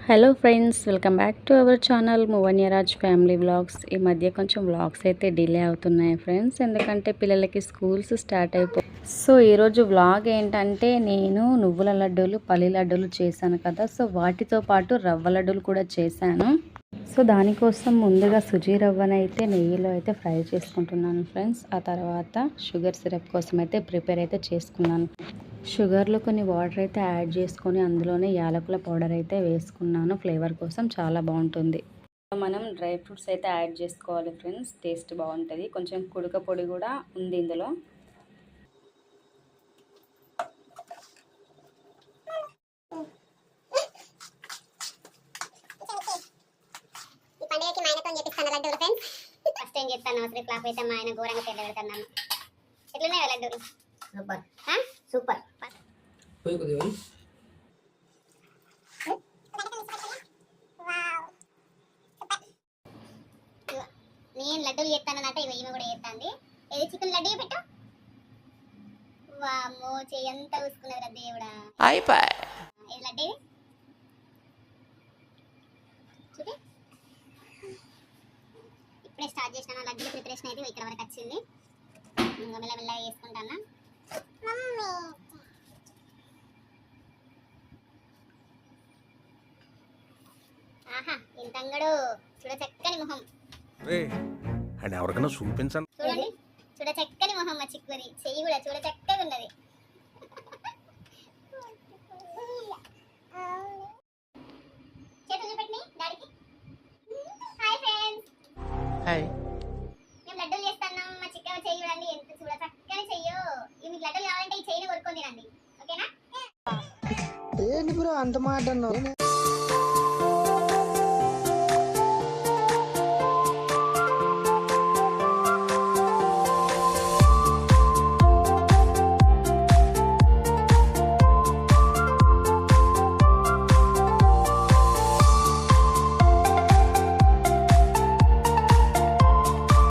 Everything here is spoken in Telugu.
Hello friends, welcome back to our channel మువన్యరాజ్ ఫ్యామిలీ వ్లాగ్స్. ఈ మధ్య కొంచెం వ్లాగ్స్ అయితే డిలే అవుతున్నాయి ఫ్రెండ్స్, ఎందుకంటే పిల్లలకి స్కూల్స్ స్టార్ట్ అయిపోయి. సో ఈరోజు వ్లాగ్ ఏంటంటే, నేను నువ్వుల లడ్డూలు పల్లి లడ్డూలు చేశాను కదా, సో వాటితో పాటు రవ్వ లడ్డూలు కూడా చేశాను. సో దానికోసం ముందుగా సుజీ రవ్వనైతే నెయ్యిలో అయితే ఫ్రై చేసుకుంటున్నాను ఫ్రెండ్స్. ఆ తర్వాత షుగర్ సిరప్ కోసం అయితే ప్రిపేర్ అయితే చేసుకున్నాను. షుగర్లో కొన్ని వాటర్ అయితే యాడ్ చేసుకొని అందులోనే యాలకుల పౌడర్ అయితే వేసుకున్నాను. ఫ్లేవర్ కోసం చాలా బాగుంటుంది. మనం డ్రై ఫ్రూట్స్ అయితే యాడ్ చేసుకోవాలి ఫ్రెండ్స్, టేస్ట్ బాగుంటుంది. కొంచెం కుడక పొడి కూడా ఉంది ఇందులో. ఫస్ట్ ఏం చెప్తాను, అసలు ఫ్లాప్ అయితే మా ఆయన ఘోరంగా తెల్ల పెడుతున్నాను. ఎట్లున్నాయి లడ్డూలు? Super super. నేను లడ్డూలు చేస్తానంటే ఈమె కూడా చేస్తాంది. ఏది చికెన్ లడ్డూ పెట్టు. వామ్మో, చెయ్యంతా చూసుకున్నది రా దేవుడా. ఏది లడ్డూ చూపి. ఇప్పుడే స్టార్ట్ చేసిన లడ్డూల ప్రిపరేషన్ అయితే ఇక్కడ వరకు వచ్చింది. ఇంకా మెల్లమెల్లగా వేసుకుంటానా. ఆహా, ఇంత అంగడు చూడ చక్కని మొహం. అండ్ ఎవరికైనా చూపించండి. చూడండి, చూడ చక్కని మొహం. మా చిక్కురి చెయ్యి కూడా చూడ చక్కగా ఉన్నది. చేతులు చూపెట్టి డాడీకి. Hi friends. హాయ్. మేము లడ్డూలు చేస్తున్నాం. మా చిక్కవ చెయ్యి చూడండి ఎంత చూడ చక్కని చెయ్యో. మీకు లడ్డూలు కావాలంటే ఈ చెయ్యిని కొరుక్కొని తినండి, ఓకేనా? ఏంటి బ్రో అంత మాట అన్నావు?